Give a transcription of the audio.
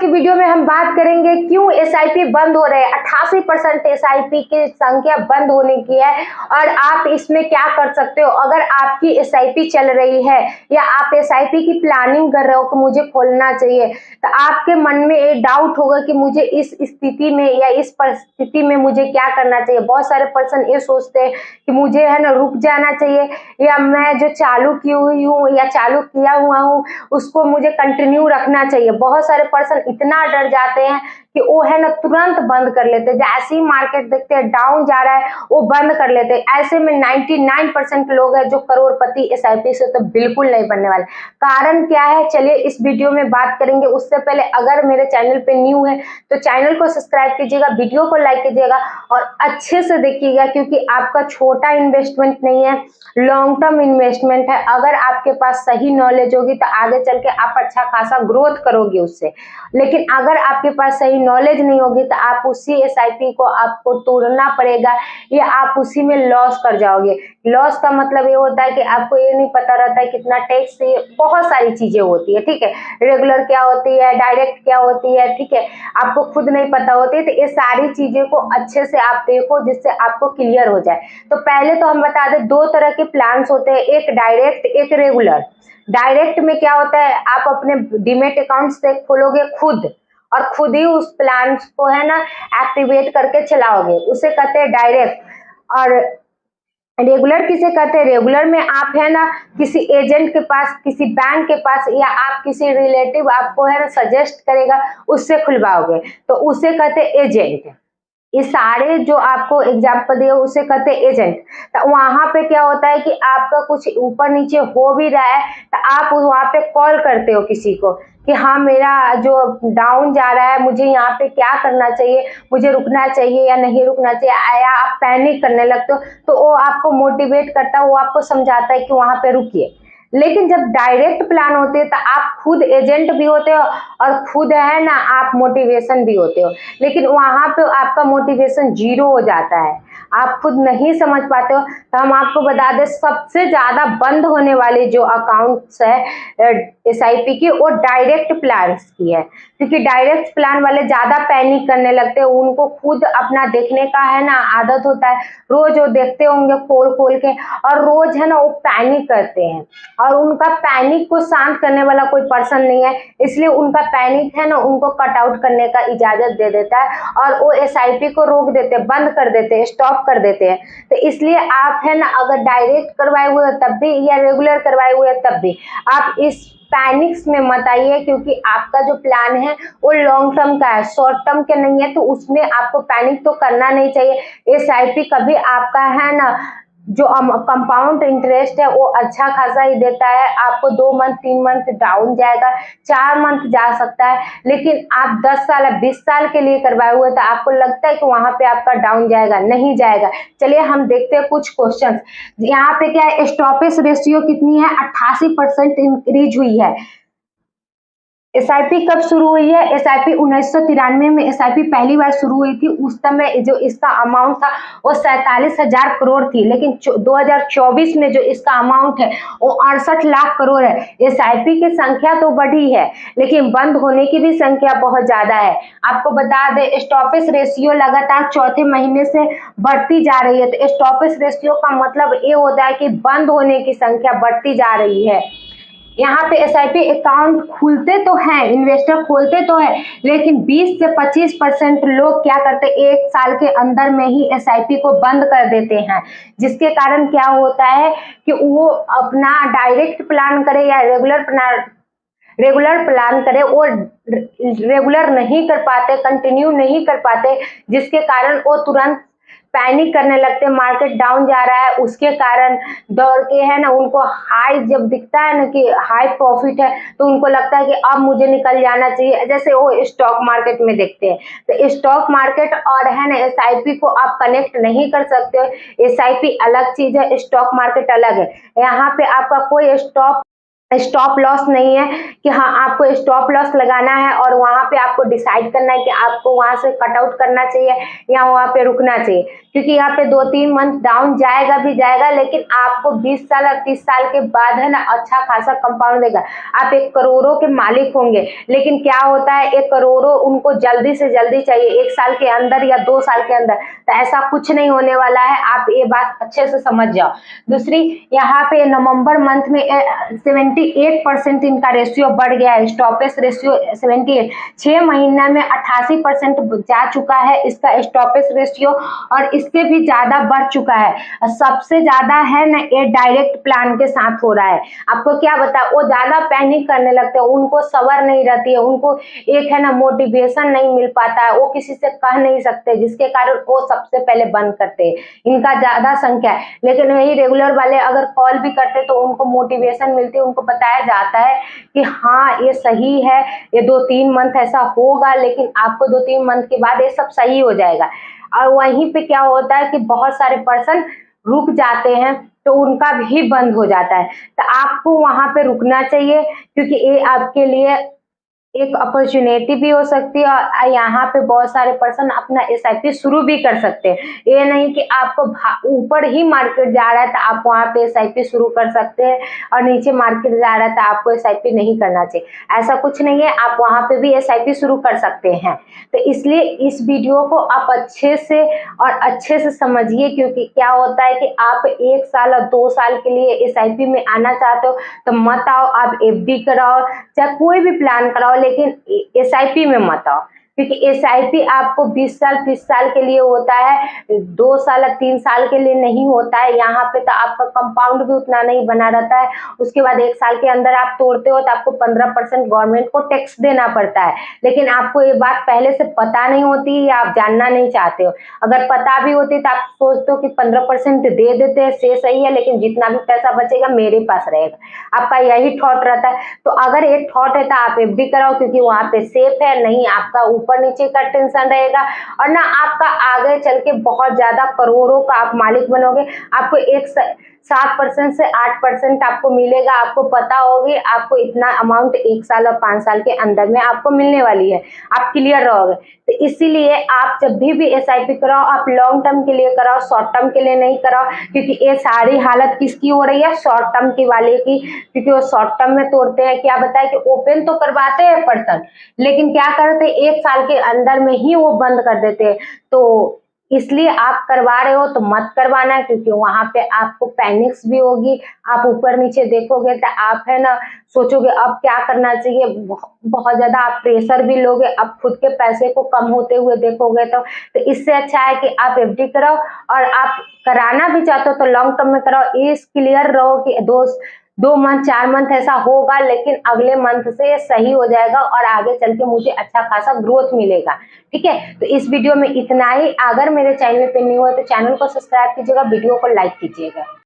की वीडियो में हम बात करेंगे क्यों एसआईपी बंद हो रहे हैं। 88% एसआईपी की संख्या बंद होने की है और आप इसमें क्या कर सकते हो। अगर आपकी एसआईपी चल रही है या आप एसआईपी की प्लानिंग कर रहे हो कि मुझे खोलना चाहिए, तो आपके मन में एक डाउट होगा कि मुझे इस स्थिति में या इस परिस्थिति में मुझे क्या करना चाहिए। बहुत सारे पर्सन ये सोचते हैं कि मुझे है ना रुक जाना चाहिए, या मैं जो चालू की हुई हूँ या चालू किया हुआ हूँ उसको मुझे कंटिन्यू रखना चाहिए। बहुत सारे पर्सन इतना डर जाते हैं कि वो है ना तुरंत बंद कर लेते हैं। जैसे ही मार्केट देखते हैं डाउन जा रहा है वो बंद कर लेते हैं। ऐसे में 99% लोग हैं जो करोड़पति एसआईपी से तो बिल्कुल नहीं बनने वाले। कारण क्या है, चलिए इस वीडियो में बात करेंगे। उससे पहले अगर मेरे चैनल पे न्यू है तो चैनल को सब्सक्राइब कीजिएगा, वीडियो को लाइक कीजिएगा और अच्छे से देखिएगा, क्योंकि आपका छोटा इन्वेस्टमेंट नहीं है, लॉन्ग टर्म इन्वेस्टमेंट है। अगर आपके पास सही नॉलेज होगी तो आगे चल के आप अच्छा खासा ग्रोथ करोगे उससे। लेकिन अगर आपके पास सही नॉलेज नहीं होगी तो आप उसी एसआईपी को आपको तोड़ना पड़ेगा या आप उसी में लॉस कर जाओगे। लॉस का मतलब ये होता है कि आपको ये नहीं पता रहता है कितना टैक्स से, बहुत सारी चीजें होती है, ठीक है। रेगुलर क्या होती है, डायरेक्ट क्या होती है, ठीक है, आपको खुद नहीं पता होती है। तो ये सारी चीजें को अच्छे से आप देखो जिससे आपको क्लियर हो जाए। तो पहले तो हम बता दें, दो तरह के प्लान्स होते हैं, एक डायरेक्ट एक रेगुलर। डायरेक्ट में क्या होता है, आप अपने डीमेट अकाउंट से खोलोगे खुद और खुद ही उस प्लान को है ना एक्टिवेट करके चलाओगे, उसे कहते हैं डायरेक्ट। और रेगुलर किसे कहते हैं, रेगुलर में आप है ना किसी एजेंट के पास, किसी बैंक के पास, या आप किसी रिलेटिव आपको है ना सजेस्ट करेगा उससे खुलवाओगे, तो उसे कहते हैं एजेंट। ये सारे जो आपको एग्जाम्पल दिए उसे कहते हैं एजेंट। तो वहां पे क्या होता है कि आपका कुछ ऊपर नीचे हो भी रहा है तो आप वहां पे कॉल करते हो किसी को कि हाँ मेरा जो डाउन जा रहा है, मुझे यहाँ पे क्या करना चाहिए, मुझे रुकना चाहिए या नहीं रुकना चाहिए, या आप पैनिक करने लगते हो तो वो आपको मोटिवेट करता है, वो आपको समझाता है कि वहां पे रुकिए। लेकिन जब डायरेक्ट प्लान होते हैं तो आप खुद एजेंट भी होते हो और खुद है ना आप मोटिवेशन भी होते हो, लेकिन वहां पे आपका मोटिवेशन जीरो हो जाता है, आप खुद नहीं समझ पाते हो। तो हम आपको बता दें, सबसे ज्यादा बंद होने वाले जो अकाउंट्स है एसआईपी की वो डायरेक्ट प्लान की है, क्योंकि डायरेक्ट प्लान वाले ज्यादा पैनिक करने लगते हैं। उनको खुद अपना देखने का है ना आदत होता है, रोज वो देखते होंगे खोल खोल के और रोज है ना वो पैनिक करते हैं और उनका पैनिक को शांत करने वाला कोई पर्सन नहीं है, इसलिए उनका पैनिक है ना उनको कट आउट करने का इजाजत दे देता है और वो एसआईपी को रोक देते हैं, बंद कर देते हैं, स्टॉप कर देते हैं। तो इसलिए आप है ना अगर डायरेक्ट करवाए हुए तब भी या रेगुलर करवाए हुए तब भी आप इस पैनिक्स में मत आइए, क्योंकि आपका जो प्लान है वो लॉन्ग टर्म का है, शॉर्ट टर्म के नहीं है। तो उसमें आपको पैनिक तो करना नहीं चाहिए। एसआईपी कभी आपका है ना जो कंपाउंड इंटरेस्ट है वो अच्छा खासा ही देता है। आपको 2 मंथ 3 मंथ डाउन जाएगा, 4 मंथ जा सकता है, लेकिन आप 10 साल या 20 साल के लिए करवाए हुए तो आपको लगता है कि वहां पे आपका डाउन जाएगा, नहीं जाएगा। चलिए हम देखते हैं कुछ क्वेश्चन। यहाँ पे क्या है, स्टॉपेज रेशियो कितनी है, 88% इंक्रीज हुई है। एसआईपी कब शुरू हुई है, एसआईपी 1993 में एसआईपी पहली बार शुरू हुई थी। उस समय जो इसका अमाउंट था वो 47,000 करोड़ थी, लेकिन 2024 में जो इसका अमाउंट है वो 68 लाख करोड़ है। एसआईपी की संख्या तो बढ़ी है लेकिन बंद होने की भी संख्या बहुत ज्यादा है। आपको बता दें, स्टॉपेज रेशियो लगातार चौथे महीने से बढ़ती जा रही है। तो स्टॉपेज रेशियो का मतलब ये होता है कि बंद होने की संख्या बढ़ती जा रही है। यहाँ पे एसआईपी अकाउंट खुलते तो हैं, इन्वेस्टर खोलते तो है, लेकिन 20 से 25% लोग क्या करते हैं, 1 साल के अंदर में ही एसआईपी को बंद कर देते हैं। जिसके कारण क्या होता है कि वो अपना डायरेक्ट प्लान करे या रेगुलर प्लान करे, वो रेगुलर नहीं कर पाते, कंटिन्यू नहीं कर पाते, जिसके कारण वो तुरंत पैनिक करने लगते, मार्केट डाउन जा रहा है उसके कारण दौड़ के है ना उनको हाई जब दिखता है ना कि हाई प्रॉफिट है तो उनको लगता है कि अब मुझे निकल जाना चाहिए। जैसे वो स्टॉक मार्केट में देखते हैं, तो स्टॉक मार्केट और है ना एसआईपी को आप कनेक्ट नहीं कर सकते हो। एसआईपी अलग चीज है, स्टॉक मार्केट अलग है। यहाँ पे आपका कोई स्टॉक स्टॉप लॉस नहीं है कि हाँ आपको स्टॉप लॉस लगाना है और वहां पे आपको डिसाइड करना है कि आपको वहां से कट आउट करना चाहिए या वहां पे रुकना चाहिए, क्योंकि यहाँ पे 2-3 मंथ डाउन जाएगा भी जाएगा, लेकिन आपको 20 साल और 30 साल के बाद है ना अच्छा खासा कंपाउंड देगा। आप 1 करोड़ों के मालिक होंगे, लेकिन क्या होता है 1 करोड़ों उनको जल्दी से जल्दी चाहिए, 1 साल के अंदर या 2 साल के अंदर, तो ऐसा कुछ नहीं होने वाला है, आप ये बात अच्छे से समझ जाओ। दूसरी, यहाँ पे नवंबर मंथ में 78% इनका रेशियो बढ़ गया है, स्टॉपेज रेशियो 78, 6 महीना में 88% जा चुका है इसका स्टॉपेज रेशियो, और इससे भी ज्यादा बढ़ चुका है। सबसे ज्यादा है ना ये डायरेक्ट प्लान के साथ हो रहा है। आपको क्या बता, वो ज्यादा पैनिक करने लगते हैं, उनको सबर नहीं रहती है, उनको एक है ना मोटिवेशन नहीं मिल पाता है, वो किसी से कह नहीं सकते, जिसके कारण वो सबसे पहले बंद करते हैं, इनका ज्यादा संख्या है। लेकिन वही रेगुलर वाले अगर कॉल भी करते तो उनको मोटिवेशन मिलती है, उनको बताया जाता है कि हाँ ये सही है, ये 2-3 मंथ ऐसा होगा, लेकिन आपको 2-3 मंथ के बाद ये सब सही हो जाएगा। और वहीं पे क्या होता है कि बहुत सारे पर्सन रुक जाते हैं तो उनका भी बंद हो जाता है, तो आपको वहां पे रुकना चाहिए, क्योंकि ये आपके लिए एक अपॉर्चुनिटी भी हो सकती है, और यहाँ पे बहुत सारे पर्सन अपना एसआईपी शुरू भी कर सकते हैं। ये नहीं कि आपको ऊपर ही मार्केट जा रहा है तो आप वहाँ पे एसआईपी शुरू कर सकते हैं और नीचे मार्केट जा रहा है तो आपको एसआईपी नहीं करना चाहिए, ऐसा कुछ नहीं है, आप वहाँ पे भी एसआईपी शुरू कर सकते हैं। तो इसलिए इस वीडियो को आप अच्छे से समझिए, क्योंकि क्या होता है कि आप 1 साल और 2 साल के लिए एसआईपी में आना चाहते हो तो मत आओ, आप एफडी कराओ, चाहे कोई भी प्लान कराओ, लेकिन एसआईपी में मत आओ, क्योंकि एसआईपी आपको 20 साल 30 साल के लिए होता है, 2 साल या 3 साल के लिए नहीं होता है। यहाँ पे तो आपका कंपाउंड भी उतना नहीं बना रहता है, उसके बाद 1 साल के अंदर आप तोड़ते हो तो आपको 15% गवर्नमेंट को टैक्स देना पड़ता है, लेकिन आपको ये बात पहले से पता नहीं होती या आप जानना नहीं चाहते हो। अगर पता भी होती तो आप सोचते हो कि 15% दे देते हैं से सही है, लेकिन जितना भी पैसा बचेगा मेरे पास रहेगा, आपका यही थॉट रहता है। तो अगर एक थॉट है तो आप एफडी कराओ, क्योंकि वहां पे सेफ है, नहीं आपका ऊपर नीचे का टेंशन रहेगा, और ना आपका आगे चल के बहुत ज्यादा करोड़ों का आप मालिक बनोगे। आपको 7% से 8% आपको मिलेगा, आपको पता होगी आपको इतना अमाउंट 1 साल और 5 साल के अंदर में आपको मिलने वाली है, आप क्लियर रहोगे। तो इसीलिए आप जब भी एसआईपी कराओ, आप लॉन्ग टर्म के लिए कराओ, शॉर्ट टर्म के लिए नहीं कराओ, क्योंकि ये सारी हालत किसकी हो रही है, शॉर्ट टर्म की वाले की, क्योंकि वो शॉर्ट टर्म में तोड़ते हैं। क्या बताए कि ओपन तो करवाते हैं पर्सन, लेकिन क्या करते हैं 1 साल के अंदर में ही वो बंद कर देते हैं। तो इसलिए आप करवा रहे हो तो मत करवाना, क्योंकि वहां पे आपको पैनिक्स भी होगी, आप ऊपर नीचे देखोगे तो आप है ना सोचोगे अब क्या करना चाहिए, बहुत ज्यादा आप प्रेशर भी लोगे, आप खुद के पैसे को कम होते हुए देखोगे। तो इससे अच्छा है कि आप एफडी कराओ, और आप कराना भी चाहते हो तो लॉन्ग टर्म में कराओ। इस क्लियर रहो कि 2 मंथ 4 मंथ ऐसा होगा, लेकिन अगले मंथ से सही हो जाएगा और आगे चल के मुझे अच्छा खासा ग्रोथ मिलेगा। ठीक है, तो इस वीडियो में इतना ही। अगर मेरे चैनल पे न्यू है तो चैनल को सब्सक्राइब कीजिएगा, वीडियो को लाइक कीजिएगा।